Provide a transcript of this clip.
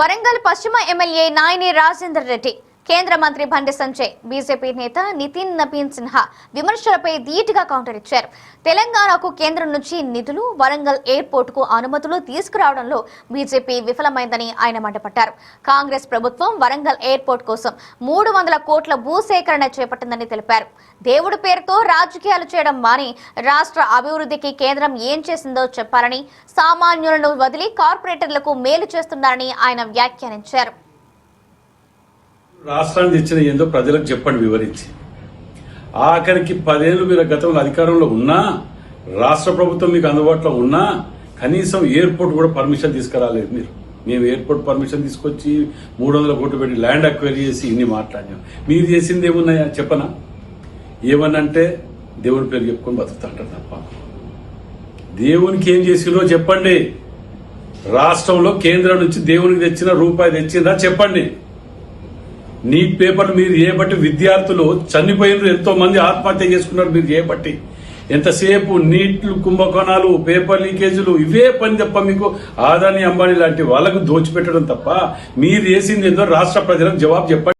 వరంగల్ పశ్చిమ ఎమ్మెల్యే నాయని రాజేందర్ రెడ్డి కేంద్ర మంత్రి బండి సంజయ్ బీజేపీ నేత నితిన్ నబీన్ సిన్హా విమర్శలపై ధీటుగా కౌంటర్ ఇచ్చారు. తెలంగాణకు కేంద్రం నుంచి నిధులు, వరంగల్ ఎయిర్పోర్ట్ కు అనుమతులు తీసుకురావడంలో బీజేపీ విఫలమైందని ఆయన మండిపడ్డారు. కాంగ్రెస్ ప్రభుత్వం వరంగల్ ఎయిర్పోర్ట్ కోసం 300 కోట్ల భూసేకరణ చేపట్టిందని తెలిపారు. దేవుడి పేరుతో రాజకీయాలు చేయడం మాని రాష్ట్ర అభివృద్ధికి కేంద్రం ఏం చేసిందో చెప్పాలని, సామాన్యులను వదిలి కార్పొరేటర్లకు మేలు చేస్తున్నారని ఆయన వ్యాఖ్యానించారు. రాష్ట్రానికి తెచ్చిన ఏందో ప్రజలకు చెప్పండి వివరించి. ఆఖరికి 10 ఏళ్లు మీరు గతంలో అధికారంలో ఉన్నా, రాష్ట్ర ప్రభుత్వం మీకు అందుబాటులో ఉన్నా కనీసం ఎయిర్పోర్ట్ కూడా పర్మిషన్ తీసుకురాలేదు మీరు. మేము ఎయిర్పోర్ట్ పర్మిషన్ తీసుకొచ్చి 300 కోట్లు పెట్టి ల్యాండ్ అక్వైర్ చేసి ఇన్ని మాట్లాడినాం. మీరు చేసింది ఏమున్నాయా చెప్పనా? ఏమనంటే దేవుని పేరు చెప్పుకొని బతుకుతా అంటారు తప్ప దేవునికి ఏం చేసిందో చెప్పండి. రాష్ట్రంలో కేంద్రం నుంచి దేవునికి తెచ్చిన రూపాయి తెచ్చిందా చెప్పండి. నీట్ పేపర్లు మీరు చేయబట్టి విద్యార్థులు చనిపోయినారు, ఎంతో మంది ఆత్మహత్య చేసుకున్నారు మీరు చేయబట్టి. ఎంతసేపు నీట్లు, కుంభకోణాలు, పేపర్ లీకేజీలు ఇవే పని తప్ప మీకు ఆదాని అంబానీ లాంటి వాళ్ళకు దోచిపెట్టడం తప్ప మీరు చేసింది ఏందో రాష్ట్ర ప్రజలకు జవాబు చెప్పండి.